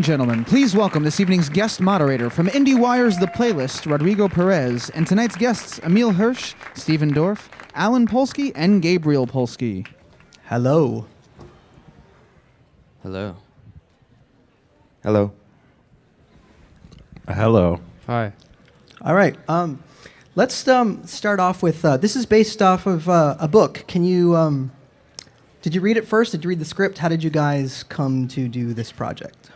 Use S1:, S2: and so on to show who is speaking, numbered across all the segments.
S1: Gentlemen, please welcome this evening's guest moderator from IndieWire's The Playlist, Rodrigo Perez, and tonight's guests, Emile Hirsch, Stephen Dorff, Alan Polsky, and Gabriel Polsky.
S2: Hello.
S3: Hello.
S4: Hello.
S5: Hello.
S3: Hi.
S2: All right. Let's start off with this is based off of a book. Can you did you read it first? Did you read the script? How did you guys come to do this project?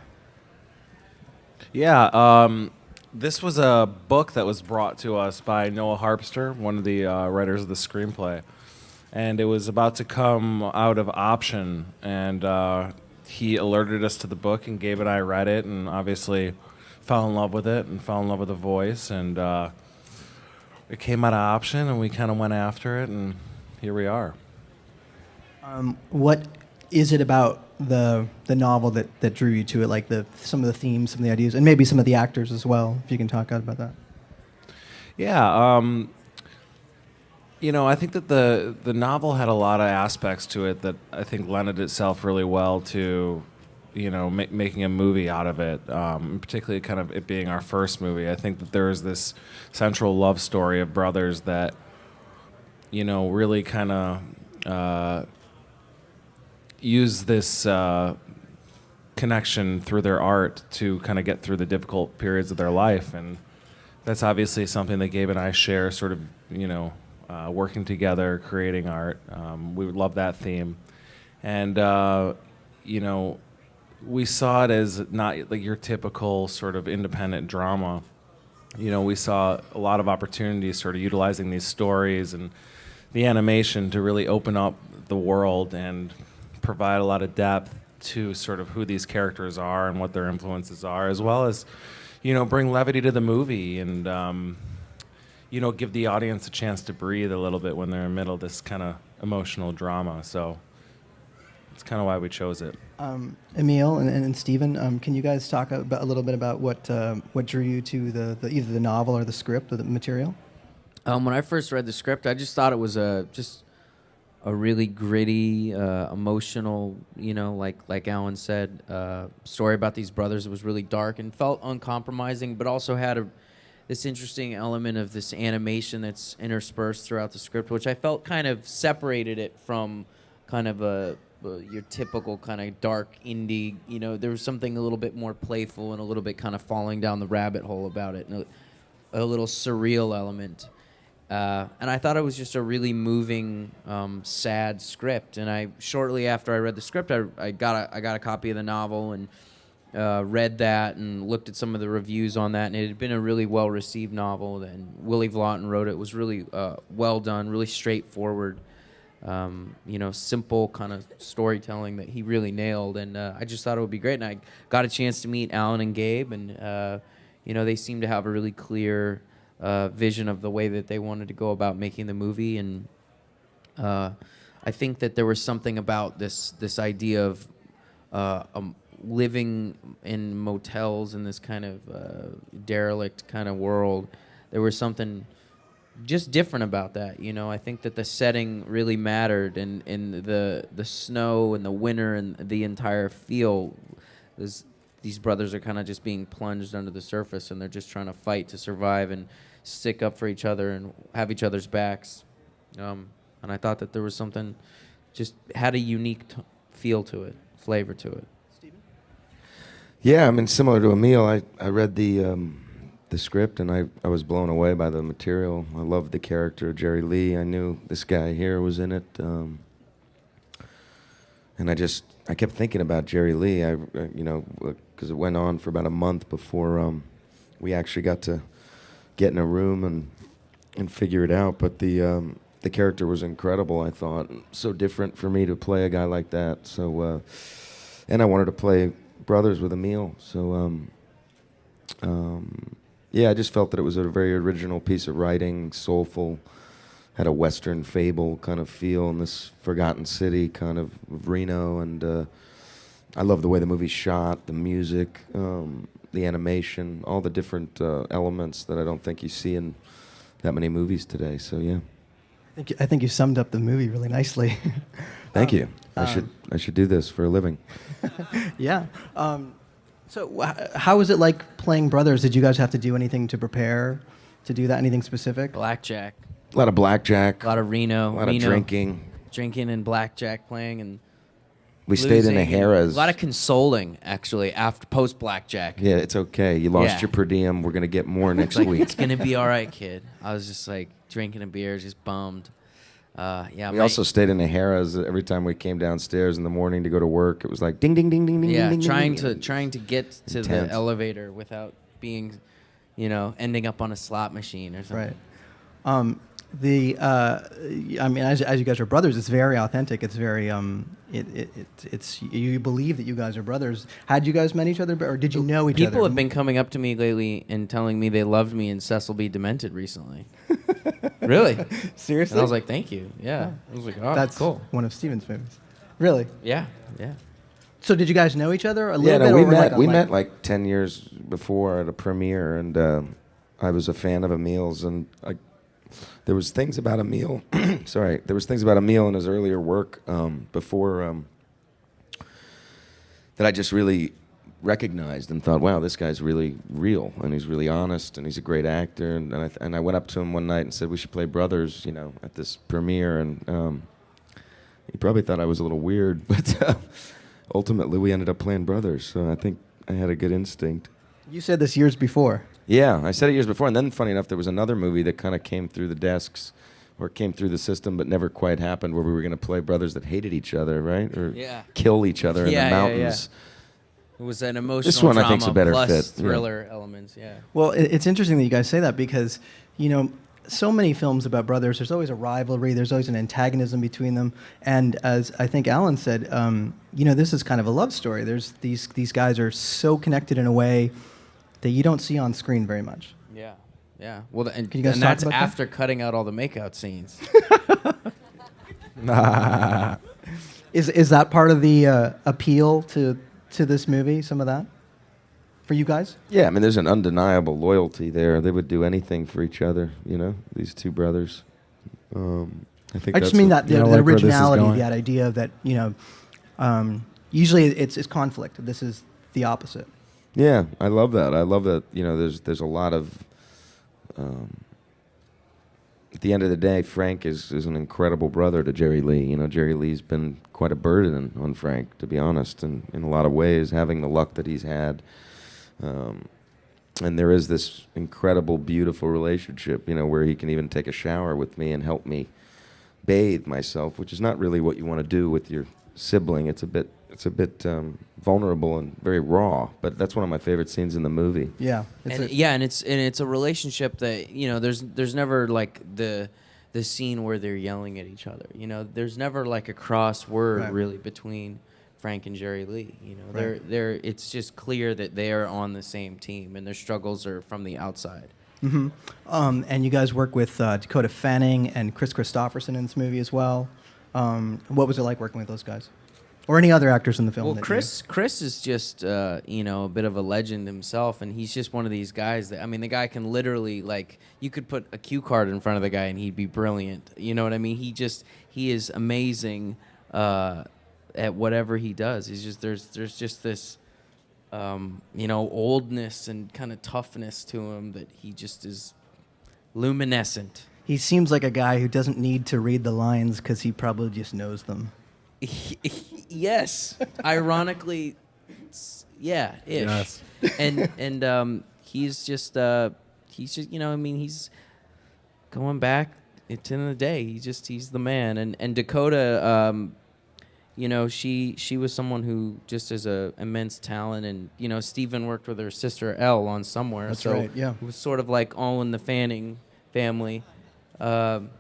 S5: Yeah, this was a book that was brought to us by Noah Harpster, one of the writers of the screenplay. And it was about to come out of option, and he alerted us to the book, and Gabe and I read it, and obviously fell in love with it, and fell in love with the voice, and it came out of option, and we kind of went after it, and here we are.
S2: What is it about the novel that drew you to it, like some of the themes, some of the ideas, and maybe some of the actors as well, if you can talk about that?
S5: Yeah, I think that the novel had a lot of aspects to it that I think lended itself really well to, making a movie out of it, particularly kind of it being our first movie. I think that there is this central love story of brothers that, really kind of use this connection through their art to kind of get through the difficult periods of their life. And that's obviously something that Gabe and I share, sort of, working together, creating art. We would love that theme. And, we saw it as not like your typical sort of independent drama. We saw a lot of opportunities sort of utilizing these stories and the animation to really open up the world and provide a lot of depth to sort of who these characters are and what their influences are, as well as, bring levity to the movie and, give the audience a chance to breathe a little bit when they're in the middle of this kind of emotional drama. So that's kind of why we chose it.
S2: Emile and Stephen, can you guys talk a little bit about what drew you to either the novel or the script or the material?
S3: When I first read the script, I just thought it was just a really gritty, emotional, like Alan said, story about these brothers. It was really dark and felt uncompromising, but also had this interesting element of this animation that's interspersed throughout the script, which I felt kind of separated it from kind of your typical kind of dark indie. There was something a little bit more playful and a little bit kind of falling down the rabbit hole about it, and a little surreal element. And I thought it was just a really moving, sad script. And shortly after I read the script, I got a copy of the novel and read that and looked at some of the reviews on that. And it had been a really well-received novel. And Willie Vlotton wrote it. It was really well done, really straightforward, simple kind of storytelling that he really nailed. And I just thought it would be great. And I got a chance to meet Alan and Gabe, and they seem to have a really clear vision of the way that they wanted to go about making the movie. And I think that there was something about this idea of living in motels in this kind of derelict kind of world. There was something just different about that. I think that the setting really mattered, and the snow and the winter and the entire feel. These brothers are kind of just being plunged under the surface, and they're just trying to fight to survive and stick up for each other and have each other's backs. And I thought that there was something, just had a unique feel to it, flavor to it.
S2: Stephen?
S4: Yeah, similar to Emile, I read the script, and I was blown away by the material. I loved the character of Jerry Lee. I knew this guy here was in it. And I kept thinking about Jerry Lee, because it went on for about a month before we actually got to get in a room and figure it out. But the character was incredible, I thought. So different for me to play a guy like that. So, and I wanted to play brothers with Emile. So, yeah, I just felt that it was a very original piece of writing, soulful, had a Western fable kind of feel in this forgotten city kind of Reno. And I love the way the movie's shot, the music, the animation, all the different elements that I don't think you see in that many movies today. So yeah.
S2: I think you summed up the movie really nicely.
S4: Thank you. I should do this for a living.
S2: Yeah. So how was it like playing brothers? Did you guys have to do anything to prepare to do that? Anything specific?
S3: Blackjack,
S4: A lot of blackjack.
S3: a lot of Reno,
S4: A lot of drinking.
S3: and blackjack playing, and
S4: We stayed in a
S3: losing, and
S4: Harrah's.
S3: a lot of consoling actually after post blackjack.
S4: Yeah, it's okay. You lost
S3: Yeah.
S4: your per diem. We're gonna get more next
S3: Like,
S4: week.
S3: it's gonna be all right, kid. I was just like drinking a beer, just bummed. Yeah.
S4: We also stayed in a Harrah's every time we came downstairs in the morning to go to work. It was like ding, ding, ding, ding, ding,
S3: yeah,
S4: ding, ding,
S3: trying
S4: ding.
S3: to get to the
S4: Intense.
S3: elevator without being, ending up on a slot machine or something.
S2: Right. I mean, as you guys are brothers, it's very authentic. It's very it's you believe that you guys are brothers. Had you guys met each other, or did you know each other?
S3: People have been coming up to me lately and telling me they loved me in Cecil B. Demented recently. Really?
S2: Seriously?
S3: And I was like, thank you. Yeah. I was like, oh,
S2: That's
S3: cool.
S2: one of Steven's movies. Really?
S3: Yeah.
S2: So did you guys know each other a
S4: Yeah,
S2: little
S4: no,
S2: bit?
S4: we met.
S2: Like
S4: We met like 10 years before at a premiere, and I was a fan of Emile's, and there was things about Emile. Sorry, there was things about Emile in his earlier work before that I just really recognized and thought, wow, this guy's really real, and he's really honest, and he's a great actor. And I went up to him one night and said we should play brothers, at this premiere, and he probably thought I was a little weird, but ultimately we ended up playing brothers. So I think I had a good instinct.
S2: You said this years before.
S4: Yeah, I said it years before, and then funny enough, there was another movie that kind of came through the desks, or came through the system, but never quite happened, where we were going to play brothers that hated each other, right? Or kill each other in the mountains.
S3: It was an emotional
S4: This one, I
S3: drama
S4: think's a better
S3: plus
S4: fit, yeah.
S3: thriller elements. Yeah.
S2: Well, it's interesting that you guys say that because, so many films about brothers, there's always a rivalry, there's always an antagonism between them. And as I think Alan said, this is kind of a love story. There's these guys are so connected in a way that you don't see on screen very much.
S3: Yeah. Well, and
S2: Can you guys talk
S3: that's
S2: about that?
S3: after cutting out all the makeout scenes.
S2: Is that part of the appeal to this movie, some of that, for you guys?
S4: Yeah, I mean, there's an undeniable loyalty there. They would do anything for each other, these two brothers. I think
S2: I just mean that
S6: You know,
S2: the
S6: like where this is
S2: originality,
S6: going.
S2: that idea that, usually it's conflict. This is the opposite.
S4: Yeah, I love that. I love that. There's a lot of. At the end of the day, Frank is an incredible brother to Jerry Lee. Jerry Lee's been quite a burden on Frank, to be honest, and in a lot of ways, having the luck that he's had. And there is this incredible, beautiful relationship, where he can even take a shower with me and help me bathe myself, which is not really what you want to do with your sibling. It's a bit vulnerable and very raw, but that's one of my favorite scenes in the movie.
S2: Yeah.
S3: And it's a relationship that there's never like the scene where they're yelling at each other. There's never like a cross word
S2: Right.
S3: really between Frank and Jerry Lee.
S2: Right.
S3: They're it's just clear that they are on the same team and their struggles are from the outside.
S2: Mm-hmm. And you guys work with Dakota Fanning and Chris Christopherson in this movie as well. What was it like working with those guys? Or any other actors in the film?
S3: Well,
S2: that
S3: Chris is just a bit of a legend himself, and he's just one of these guys that the guy can literally you could put a cue card in front of the guy and he'd be brilliant. You know what I mean? He is amazing at whatever he does. He's just there's just this oldness and kind of toughness to him that he just is luminescent.
S2: He seems like a guy who doesn't need to read the lines because he probably just knows them.
S3: Yes, ironically, yeah, ish.
S6: Yes.
S3: And he's just he's going back. At the end of the day, he's the man. And Dakota, she was someone who just is a immense talent. And Stephen worked with her sister Elle on Somewhere.
S2: That's
S3: so
S2: right, yeah.
S3: it was sort of like all in the Fanning family. Sounds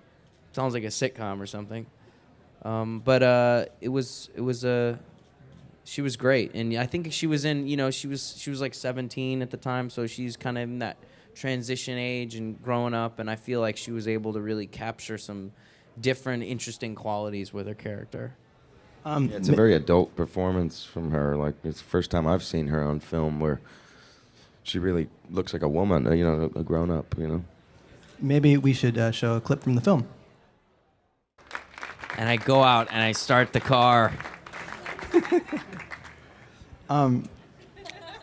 S3: like a sitcom or something. But she was great, and I think she was in, she was like 17 at the time, so she's kind of in that transition age and growing up, and I feel like she was able to really capture some different, interesting qualities with her character.
S4: It's a very adult performance from her. Like, it's the first time I've seen her on film where she really looks like a woman, a grown-up,
S2: Maybe we should show a clip from the film.
S3: And I go out and I start the car.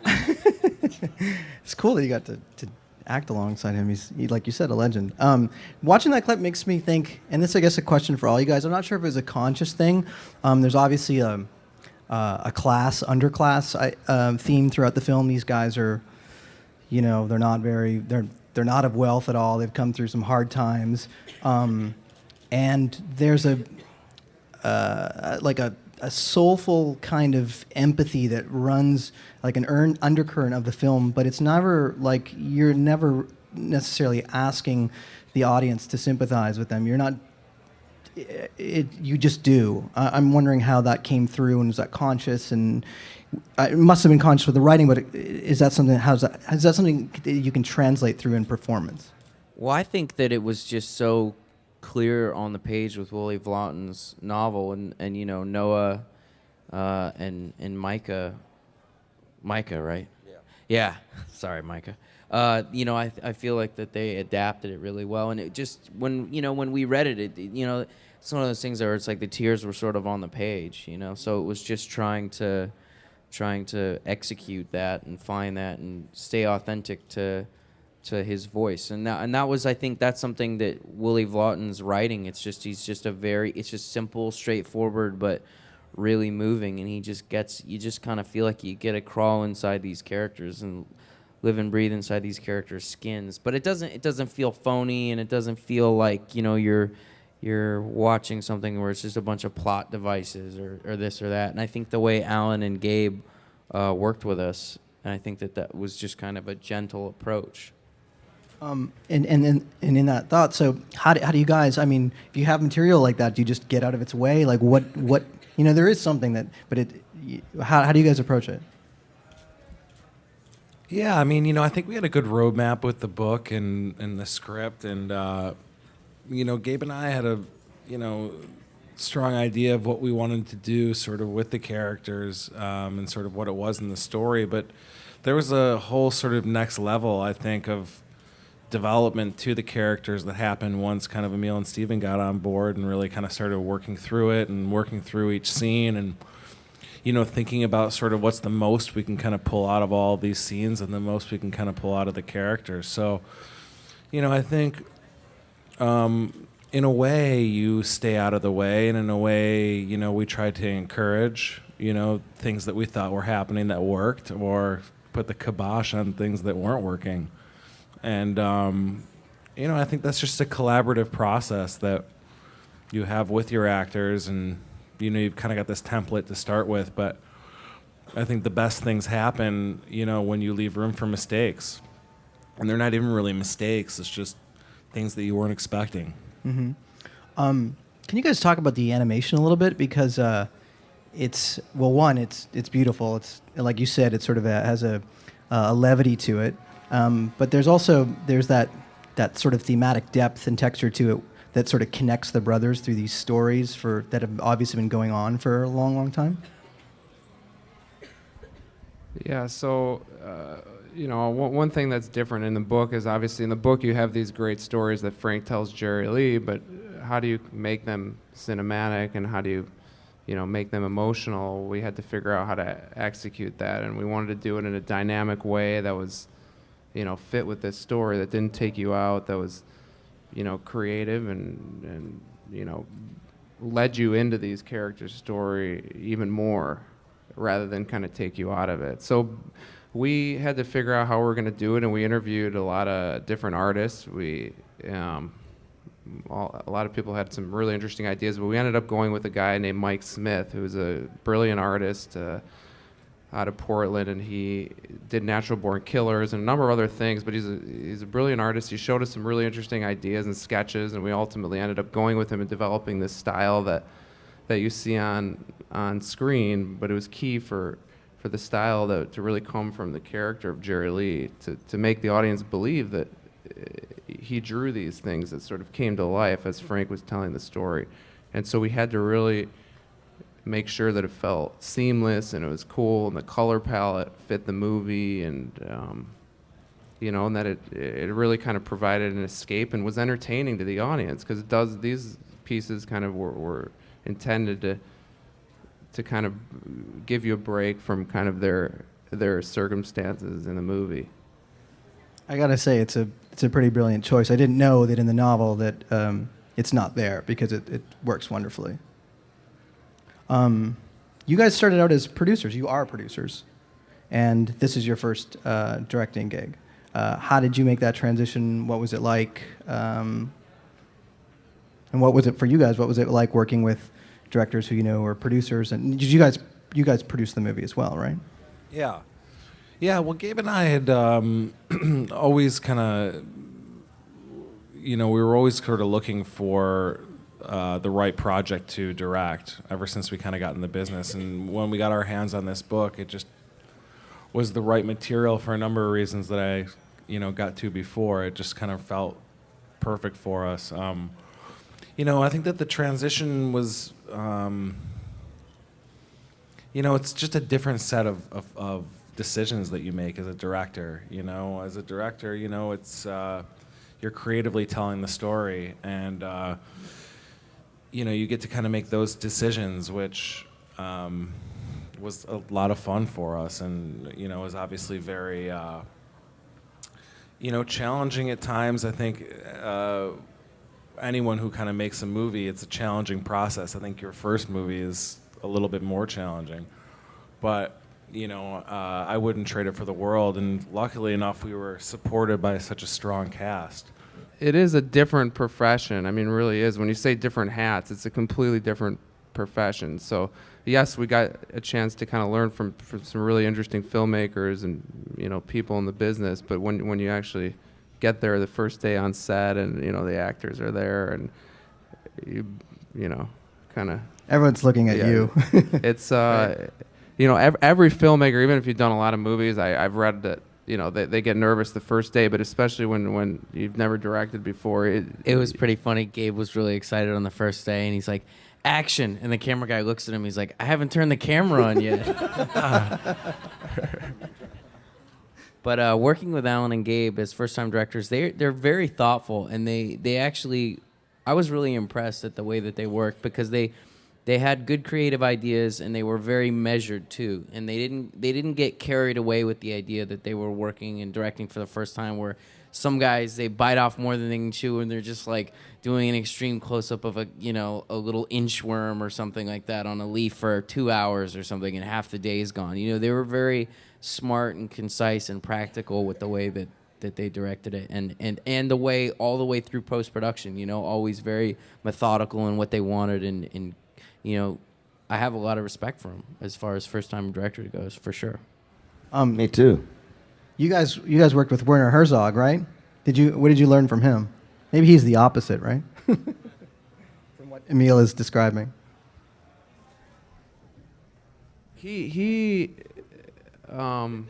S2: It's cool that you got to act alongside him. Like you said, a legend. Watching that clip makes me think, and this I guess a question for all you guys. I'm not sure if it was a conscious thing. There's obviously a underclass theme throughout the film. These guys are, they're not of wealth at all. They've come through some hard times, and there's a soulful kind of empathy that runs like an undercurrent of the film, but it's never like you're never necessarily asking the audience to sympathize with them. You're not. You just do. I'm wondering how that came through, and was that conscious? And it must have been conscious with the writing, but is that something? Is that something that you can translate through in performance?
S3: Well, I think that it was just so clear on the page with Willie Vlotten's novel, and Noah and Micah, right? Yeah. Sorry, Micah. I feel like that they adapted it really well, and it just when we read it, it's one of those things where it's like the tears were sort of on the page, So it was just trying to execute that and find that and stay authentic to his voice, and that was, I think that's something that Willie Vlotten's writing. It's just it's just simple, straightforward, but really moving, and you just kind of feel like you get to crawl inside these characters and live and breathe inside these characters' skins. But it doesn't feel phony, and it doesn't feel like you're watching something where it's just a bunch of plot devices or this or that. And I think the way Alan and Gabe worked with us, and I think that was just kind of a gentle approach.
S2: And in that thought, so how do you guys? I mean, if you have material like that, do you just get out of its way? Like what? There is something that, but how do you guys approach it?
S5: Yeah, I mean, I think we had a good roadmap with the book and the script, and Gabe and I had a strong idea of what we wanted to do, sort of with the characters, and sort of what it was in the story. But there was a whole sort of next level, I think, of development to the characters that happened once kind of Emile and Steven got on board and really kind of started working through it and working through each scene and thinking about sort of what's the most we can kind of pull out of all of these scenes and the most we can kind of pull out of the characters. So I think in a way you stay out of the way, and in a way we tried to encourage things that we thought were happening that worked, or put the kibosh on things that weren't working. And, I think that's just a collaborative process that you have with your actors, and, you've kind of got this template to start with, but I think the best things happen, when you leave room for mistakes. And they're not even really mistakes, it's just things that you weren't expecting.
S2: Mm-hmm. Can you guys talk about the animation a little bit? Because it's beautiful. It's, like you said, it sort of has a levity to it. But there's that sort of thematic depth and texture to it that sort of connects the brothers through these stories that have obviously been going on for a long, long time.
S6: Yeah, so, one thing that's different in the book is obviously in the book you have these great stories that Frank tells Jerry Lee, but how do you make them cinematic, and how do you make them emotional? We had to figure out how to execute that, and we wanted to do it in a dynamic way that was fit with this story, that didn't take you out, that was, creative and led you into these characters' story even more, rather than kind of take you out of it. So we had to figure out how we're going to do it, and we interviewed a lot of different artists. A lot of people had some really interesting ideas, but we ended up going with a guy named Mike Smith, who's a brilliant artist out of Portland, and he did Natural Born Killers and a number of other things, but he's a brilliant artist. He showed us some really interesting ideas and sketches, and we ultimately ended up going with him and developing this style that you see on screen, but it was key for the style to really come from the character of Jerry Lee, to make the audience believe that he drew these things that sort of came to life as Frank was telling the story. And so we had to really make sure that it felt seamless and it was cool and the color palette fit the movie, and and that it really kind of provided an escape and was entertaining to the audience, because these pieces kind of were intended to kind of give you a break from kind of their their circumstances in the movie.
S2: I gotta say, it's a pretty brilliant choice. I didn't know that in the novel that it's not there because it works wonderfully. You guys started out as producers. You are producers, and this is your first directing gig. How did you make that transition? What was it like? And what was it for you guys? What was it like working with directors who you know or producers? And did you guys produce the movie as well, right?
S5: Yeah. Yeah, well, Gabe and I had always kind of, we were always sort of looking for the right project to direct ever since we kind of got in the business. And when we got our hands on this book, it just was the right material for a number of reasons that I, got to before. It just kind of felt perfect for us. I think that the transition was, it's just a different set of decisions that you make as a director. As a director, it's you're creatively telling the story, and you get to kind of make those decisions, which was a lot of fun for us, and was obviously very challenging at times. I think anyone who kind of makes a movie, it's a challenging process. I think your first movie is a little bit more challenging, but I wouldn't trade it for the world, and luckily enough, we were supported by such a strong cast.
S6: It is a different profession. I mean, it really is. When you say different hats, it's a completely different profession. So, yes, we got a chance to kind of learn from some really interesting filmmakers and people in the business. But when you actually get there the first day on set, and the actors are there, and you kind of
S2: Everyone's looking at you.
S6: It's every filmmaker, even if you've done a lot of movies, I've read that they get nervous the first day, but especially when you've never directed before.
S3: It was pretty funny. Gabe was really excited on the first day, and he's like, "Action!" And the camera guy looks at him. He's like, "I haven't turned the camera on yet." But working with Alan and Gabe as first-time directors, they're very thoughtful, and they actually, I was really impressed at the way that they worked, because they had good creative ideas, and they were very measured too. And they didn't get carried away with the idea that they were working and directing for the first time, where some guys, they bite off more than they can chew, and they're just like doing an extreme close-up of a little inchworm or something like that on a leaf for 2 hours or something, and half the day is gone. They were very smart and concise and practical with the way that they directed it, and the way all the way through post-production, always very methodical in what they wanted, and I have a lot of respect for him as far as first-time director goes, for sure.
S4: Me too.
S2: You guys worked with Werner Herzog, right? What did you learn from him? Maybe he's the opposite, right? From what Emile is describing.
S5: I'm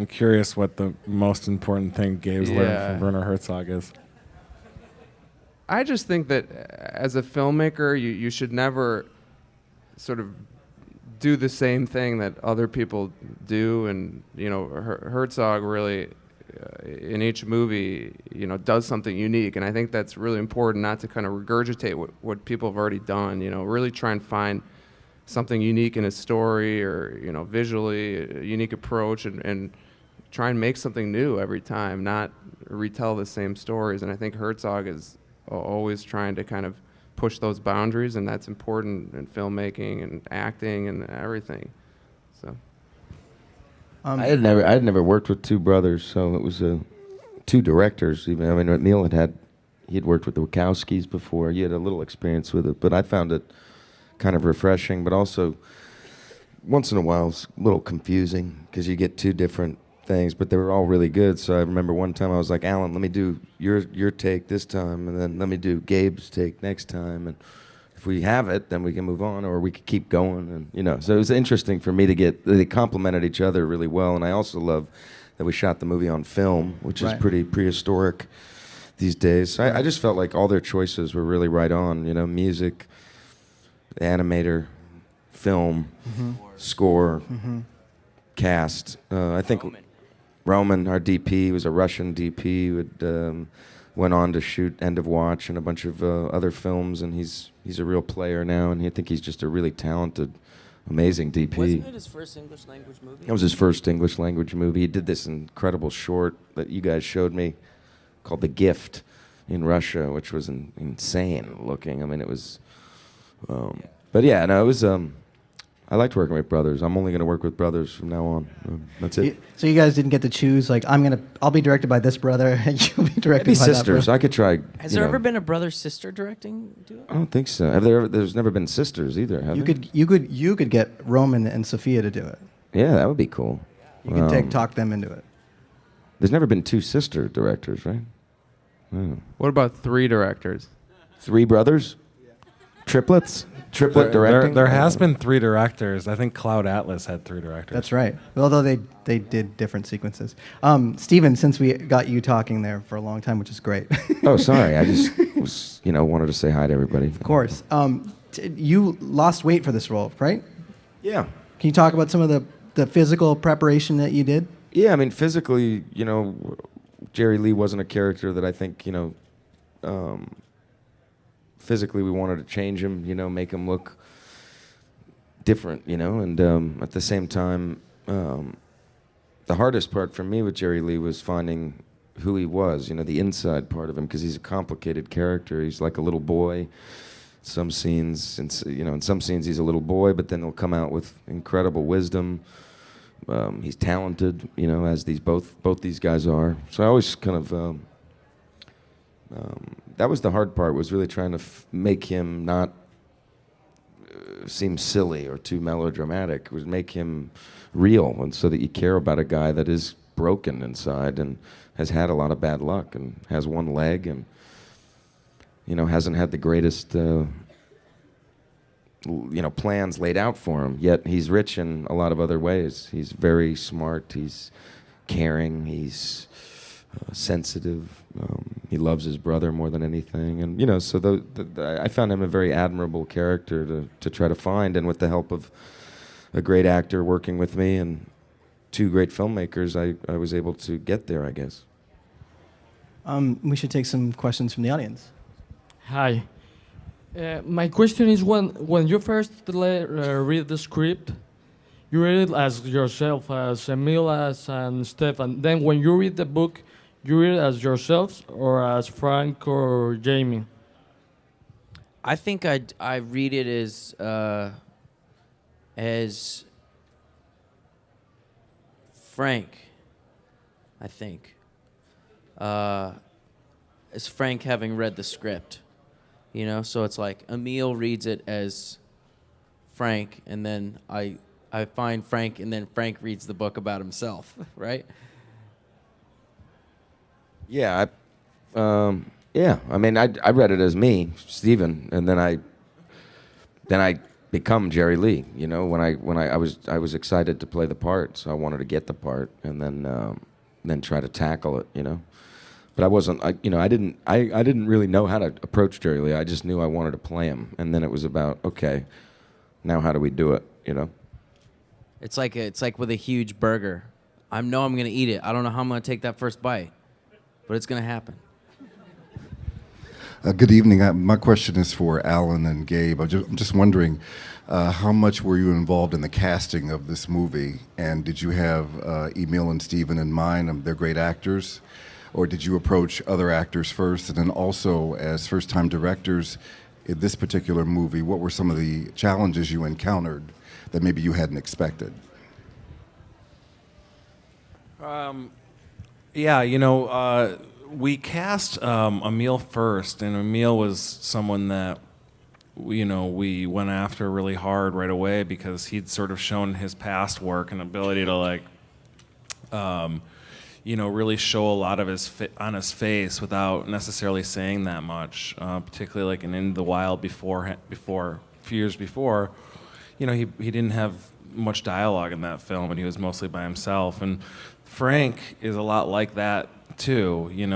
S5: curious what the most important thing Gabe's learned from Werner Herzog is.
S6: I just think that as a filmmaker, you should never sort of do the same thing that other people do, and Herzog really in each movie does something unique, and I think that's really important, not to kind of regurgitate what people have already done. Really try and find something unique in a story, or visually a unique approach, and try and make something new every time, not retell the same stories. And I think Herzog is always trying to kind of push those boundaries, and that's important in filmmaking and acting and everything. So,
S4: I had never worked with two brothers, so it was two directors. Even Emile he'd worked with the Wachowskis before. He had a little experience with it, but I found it kind of refreshing, but also once in a while it's a little confusing because you get two different things, but they were all really good. So I remember one time I was like, Alan, let me do your take this time, and then let me do Gabe's take next time, and if we have it, then we can move on, or we could keep going. And so it was interesting for me to they complemented each other really well. And I also love that we shot the movie on film, which is pretty prehistoric these days. So I just felt like all their choices were really right on. Music, animator, film, score, cast. I think Roman, our DP, was a Russian DP who had went on to shoot End of Watch and a bunch of other films, and he's a real player now, and I think he's just a really talented amazing DP.
S3: Wasn't it his first English language movie?
S4: That was his first English language movie. He did this incredible short that you guys showed me called The Gift in Russia, which was insane looking. I mean, it was... But yeah, no, it was... I liked working with brothers. I'm only going to work with brothers from now on. That's it.
S2: So you guys didn't get to choose, like, I'll be directed by this brother, and you'll be directed
S4: Maybe
S2: by
S4: sisters.
S2: that
S4: I could try...
S3: Has there ever been a brother-sister directing duo?
S4: I don't think so. There's never been sisters either, have there?
S2: You could get Roman and Sophia to do it.
S4: Yeah, that would be cool.
S2: You could talk them into it.
S4: There's never been 2 sister directors, right? Oh.
S6: What about 3 directors?
S4: 3 brothers? Triplets? Triplet directing?
S5: There has been 3 directors. I think Cloud Atlas had 3 directors.
S2: That's right. Although they did different sequences. Stephen, since we got you talking there for a long time, which is great.
S4: Oh, sorry. I just was, wanted to say hi to everybody.
S2: Of course. You lost weight for this role, right?
S4: Yeah.
S2: Can you talk about some of the physical preparation that you did?
S4: Yeah, I mean, physically, Jerry Lee wasn't a character that I think, physically we wanted to change him, make him look different, and at the same time, the hardest part for me with Jerry Lee was finding who he was, the inside part of him, because he's a complicated character. He's like a little boy. Some scenes, in some scenes he's a little boy, but then he'll come out with incredible wisdom. He's talented, as both these guys are. So I always kind of that was the hard part, was really trying to make him not seem silly or too melodramatic. It was make him real, and so that you care about a guy that is broken inside and has had a lot of bad luck and has one leg and hasn't had the greatest plans laid out for him, yet he's rich in a lot of other ways. He's very smart, he's caring, he's sensitive, he loves his brother more than anything, and so I found him a very admirable character to try to find, and with the help of a great actor working with me and 2 great filmmakers, I was able to get there, I guess.
S2: We should take some questions from the audience.
S7: Hi. My question is, when you first read the script, you read it as yourself, as Emile, and Stefan. Then when you read the book, you read it as yourselves or as Frank or Jamie?
S3: I think I read it as Frank. I think as Frank having read the script, So it's like Emile reads it as Frank, and then I find Frank, and then Frank reads the book about himself, right?
S4: Yeah, I mean, I read it as me, Stephen, and then I become Jerry Lee. When I was excited to play the part, so I wanted to get the part, and then try to tackle it. But I wasn't. I didn't really know how to approach Jerry Lee. I just knew I wanted to play him, and then it was about, okay, now how do we do it?
S3: It's like with a huge burger. I know I'm gonna eat it. I don't know how I'm gonna take that first bite, but it's gonna happen.
S8: Good evening. My question is for Alan and Gabe. I'm just wondering, how much were you involved in the casting of this movie? And did you have Emile and Stephen in mind? They're great actors. Or did you approach other actors first? And then also, as first-time directors in this particular movie, what were some of the challenges you encountered that maybe you hadn't expected?
S5: We cast Emile first, and Emile was someone that we went after really hard right away because he'd sort of shown his past work and ability to really show a lot of on his face without necessarily saying that much. Particularly like in Into the Wild before a few years before, he didn't have much dialogue in that film, and he was mostly by himself. And Frank is a lot like that too. He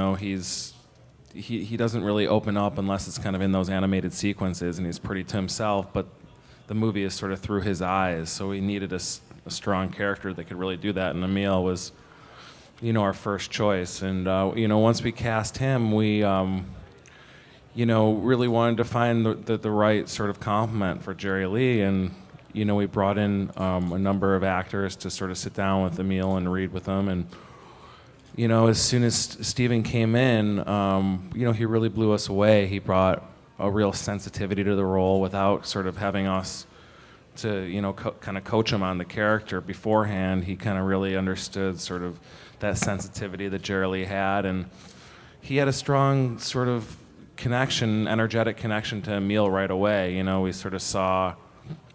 S5: doesn't really open up unless it's kind of in those animated sequences, and he's pretty to himself. But the movie is sort of through his eyes, so we needed a strong character that could really do that. And Emile was, our first choice. And once we cast him, we really wanted to find the right sort of complement for Jerry Lee. And we brought in a number of actors to sort of sit down with Emile and read with them. And, as soon as Steven came in, he really blew us away. He brought a real sensitivity to the role without sort of having us to, kind of coach him on the character beforehand. He kind of really understood sort of that sensitivity that Jerry Lee had. And he had a strong sort of energetic connection to Emile right away. We sort of saw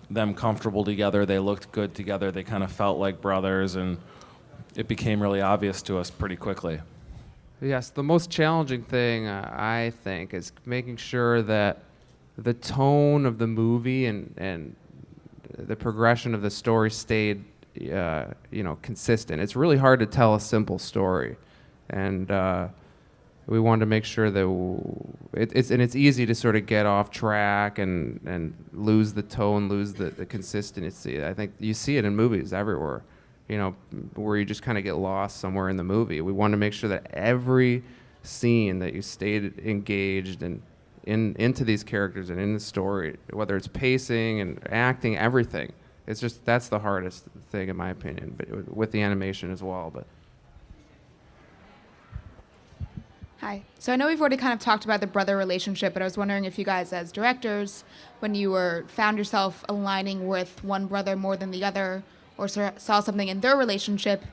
S5: them comfortable together. They looked good together. They kind of felt like brothers, and it became really obvious to us pretty quickly.
S6: Yes, the most challenging thing, I think, is making sure that the tone of the movie and the progression of the story stayed, consistent. It's really hard to tell a simple story, and we wanted to make sure that it's easy to sort of get off track and lose the tone, lose the consistency. I think you see it in movies everywhere, where you just kind of get lost somewhere in the movie. We wanted to make sure that every scene that you stayed engaged and into these characters and in the story, whether it's pacing and acting, everything. It's just, that's the hardest thing in my opinion, but with the animation as well. But
S9: Hi. So I know we've already kind of talked about the brother relationship, but I was wondering if you guys as directors, when you found yourself aligning with one brother more than the other, or saw something in their relationship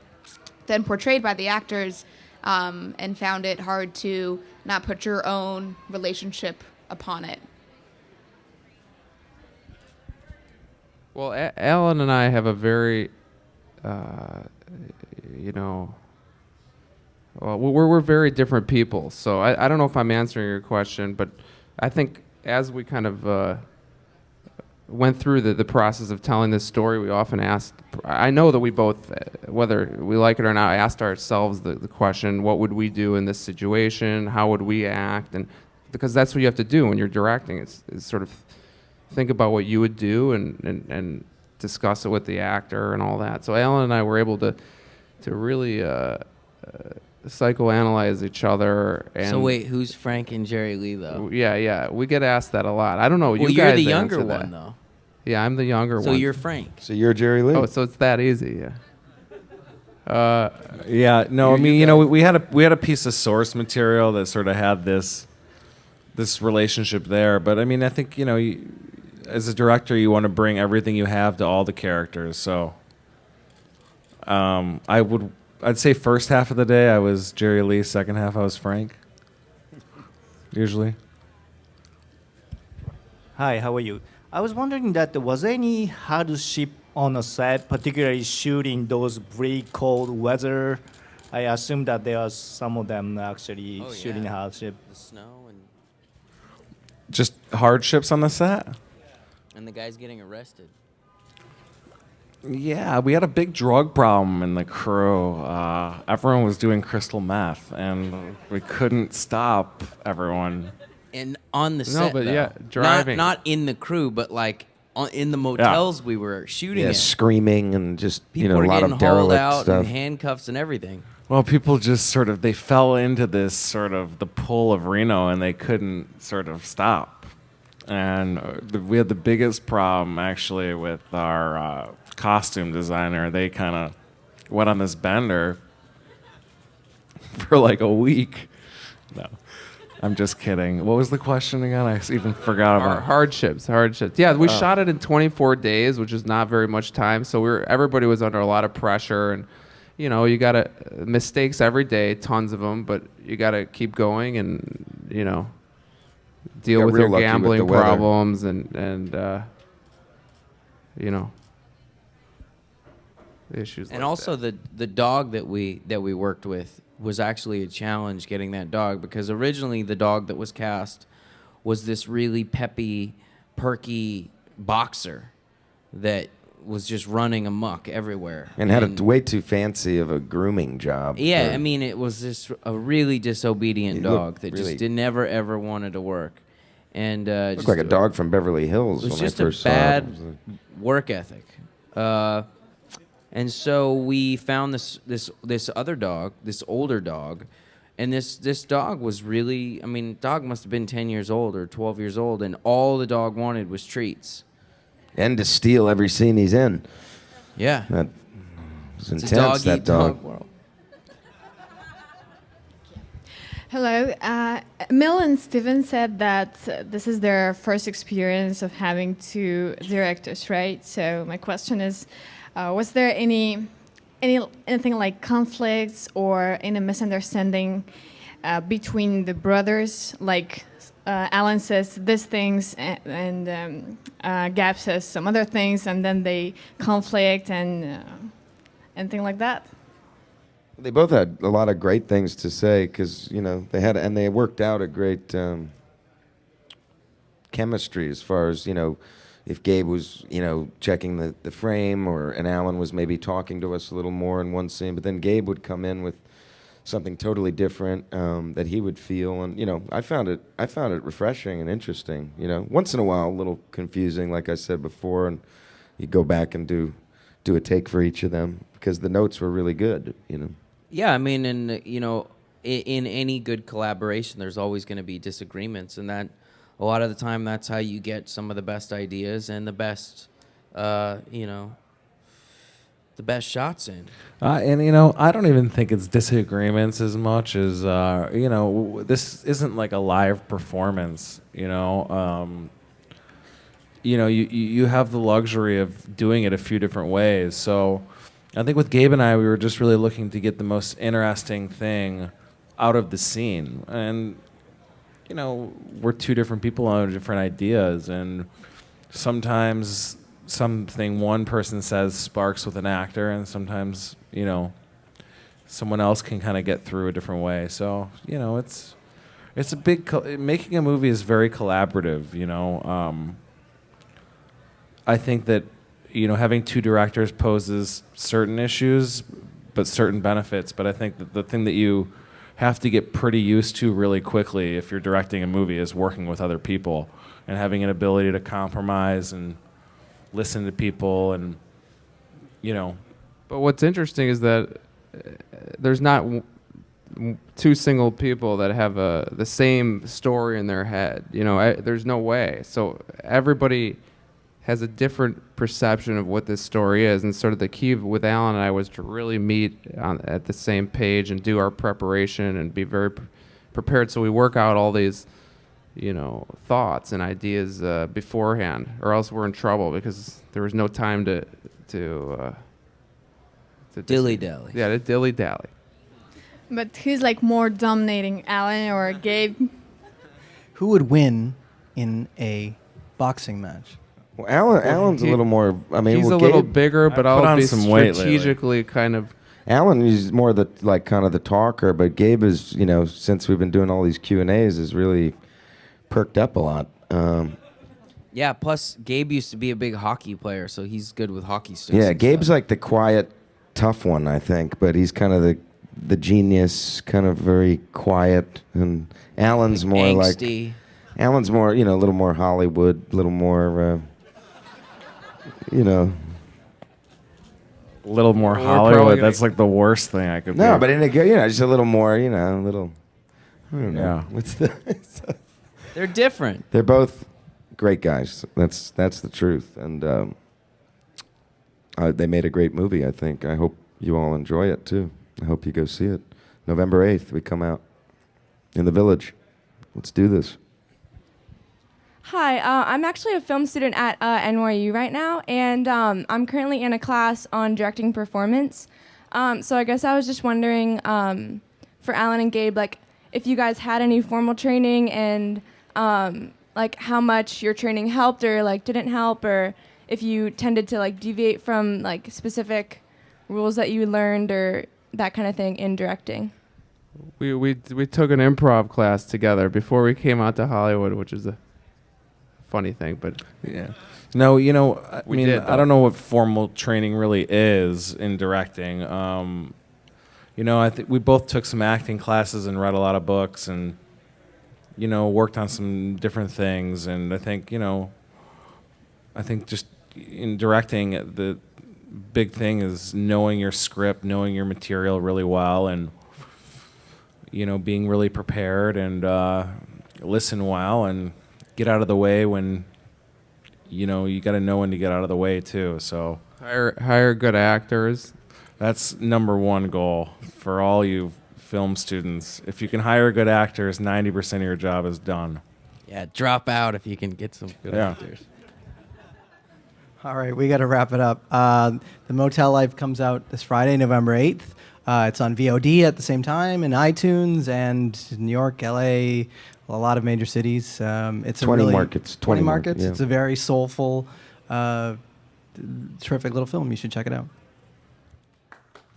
S9: then portrayed by the actors, and found it hard to not put your own relationship upon it.
S6: well, Alan and I have a very, well, we're very different people. So I don't know if I'm answering your question, but I think as we kind of went through the process of telling this story, we often asked, I know that we both, whether we like it or not, asked ourselves the question, what would we do in this situation? How would we act? And because that's what you have to do when you're directing, is sort of think about what you would do and discuss it with the actor and all that. So Alan and I were able to really psychoanalyze each other. And
S3: So wait, who's Frank and Jerry Lee though?
S6: Yeah, we get asked that a lot. I don't know.
S3: Well,
S6: you
S3: you're
S6: guys
S3: the younger
S6: answer that.
S3: one though.
S6: Yeah, I'm the younger
S3: So
S6: one.
S3: you're Frank.
S4: So you're Jerry Lee.
S6: Oh, so it's that easy, yeah.
S5: Yeah, no, I mean, we had a piece of source material that sort of had this relationship there, but I mean, I think as a director, you want to bring everything you have to all the characters. So, I'd say first half of the day I was Jerry Lee, second half I was Frank. Usually.
S10: Hi, how are you? I was wondering that was there any hardship on a set, particularly shooting those very cold weather? I assume that there are some of them actually shooting hardship.
S3: The snow and
S5: Just hardships on the set?
S3: the guy's getting arrested.
S5: Yeah, we had a big drug problem in the crew. Everyone was doing crystal meth, and we couldn't stop everyone.
S3: And on the
S6: No,
S3: set,
S6: but
S3: though.
S6: yeah, driving.
S3: Not in the crew, but like in the motels we were shooting
S4: Yeah,
S3: in.
S4: screaming and just
S3: People
S4: a
S3: were
S4: lot
S3: getting
S4: of
S3: hauled
S4: derelict
S3: out
S4: stuff.
S3: in handcuffs and everything.
S5: Well, people just they fell into this sort of the pull of Reno, and they couldn't sort of stop. And we had the biggest problem actually with our costume designer. They kind of went on this bender for like a week. No, I'm just kidding. What was the question again? I even forgot about
S6: Hardships. Yeah, we shot it in 24 days, which is not very much time. So everybody was under a lot of pressure, and you got to mistakes every day, tons of them, but you got to keep going and deal with your
S4: real lucky with
S6: gambling
S4: the weather.
S6: problems and issues.
S3: And
S6: like
S3: also
S6: that.
S3: the dog that we worked with was actually a challenge getting that dog, because originally the dog that was cast was this really peppy, perky boxer that was just running amok everywhere.
S4: And had a way too fancy of a grooming job.
S3: Yeah,
S4: for-
S3: I mean, it was just a really disobedient
S4: He
S3: dog
S4: looked
S3: that
S4: really-
S3: just never ever wanted to work. And
S4: looked
S3: just
S4: like a dog from Beverly Hills
S3: It was
S4: when
S3: just
S4: I first
S3: a bad
S4: saw it.
S3: work ethic. And so we found this other dog, this older dog, and this dog was really, I mean, dog must have been 10 years old or 12 years old, and all the dog wanted was treats.
S4: and to steal every scene he's in.
S3: Yeah.
S4: That was
S3: It's
S4: intense.
S3: a dog
S4: That
S3: eat
S4: dog.
S3: dog world.
S11: Hello. Emile and Steven said that this is their first experience of having two directors, right? So my question is, was there anything like conflicts or any misunderstanding between the brothers? Like Alan says these things and Gab says some other things, and then they conflict and anything like that?
S4: They both had a lot of great things to say because they worked out a great chemistry as far as if Gabe was checking the frame and Alan was maybe talking to us a little more in one scene, but then Gabe would come in with something totally different that he would feel, and I found it refreshing and interesting. Once in a while a little confusing, like I said before, and you go back and do a take for each of them because the notes were really good.
S3: Yeah, I mean, and in any good collaboration, there's always going to be disagreements, and that a lot of the time that's how you get some of the best ideas and the best, the best shots in.
S5: And I don't even think it's disagreements as much as this isn't like a live performance. You have the luxury of doing it a few different ways. So I think with Gabe and I, we were just really looking to get the most interesting thing out of the scene. And, we're two different people on different ideas. And sometimes something one person says sparks with an actor, and sometimes, someone else can kind of get through a different way. So, it's a big, making a movie is very collaborative, I think that having two directors poses certain issues, but certain benefits. But I think that the thing that you have to get pretty used to really quickly if you're directing a movie is working with other people and having an ability to compromise and listen to people and,
S6: But what's interesting is that there's not two single people that have the same story in their head. There's no way. So everybody has a different perception of what this story is, and sort of the key with Alan and I was to really meet at the same page and do our preparation and be very prepared. So we work out all these, thoughts and ideas beforehand, or else we're in trouble because there was no time to
S3: dilly-dally.
S6: Yeah, to dilly-dally.
S11: But who's like more dominating, Alan or Gabe?
S2: Who would win in a boxing match?
S4: Well, Alan's a little more. I mean,
S6: he's
S4: well,
S6: a little
S4: Gabe,
S6: bigger, but
S5: I put
S6: I'll
S5: on
S6: be
S5: some weight
S6: strategically kind of.
S4: Alan is more kind of the talker, but Gabe is, since we've been doing all these Q&As, is really perked up a lot.
S3: Yeah, plus Gabe used to be a big hockey player, so he's good with hockey sticks.
S4: Yeah,
S3: and
S4: Gabe's
S3: stuff.
S4: like the quiet, tough one, I think, but he's kind of the genius, kind of very quiet, and Alan's more
S3: angsty.
S4: Alan's more, a little more Hollywood, a little more,
S5: A little more Hollywood. That's like the worst thing I could be.
S4: No, but in a just a little more, a little. I don't know.
S5: Yeah.
S4: What's the?
S3: They're different.
S4: They're both great guys. That's the truth, and they made a great movie. I think. I hope you all enjoy it too. I hope you go see it. November 8th, we come out in the Village. Let's do this.
S12: Hi, I'm actually a film student at NYU right now, and I'm currently in a class on directing performance. So I guess I was just wondering, for Alan and Gabe, like if you guys had any formal training and like how much your training helped or like didn't help, or if you tended to like deviate from like specific rules that you learned or that kind of thing in directing.
S6: We took an improv class together before we came out to Hollywood, which is a funny thing, but
S5: yeah. No, I
S6: We
S5: mean,
S6: did,
S5: I don't know what formal training really is in directing. I think we both took some acting classes and read a lot of books and, worked on some different things. And I think, just in directing, the big thing is knowing your script, knowing your material really well, and, being really prepared and listen well and get out of the way when you got to know when to get out of the way too. So
S6: Hire good actors.
S5: that's number one goal for all you film students. If you can hire good actors, 90% of your job is done.
S3: Yeah, drop out if you can get some good
S5: Yeah.
S3: actors.
S2: All right, we got to wrap it up. The Motel Life comes out this Friday, November 8th. It's on VOD at the same time in iTunes and New York, LA, a lot of major cities. It's
S4: 20
S2: a really
S4: markets.
S2: 20
S4: 20
S2: markets.
S4: yeah.
S2: It's a very soulful, terrific little film. You should check it out.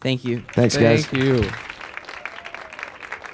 S3: Thank you.
S4: Thanks, guys.
S6: Thank you.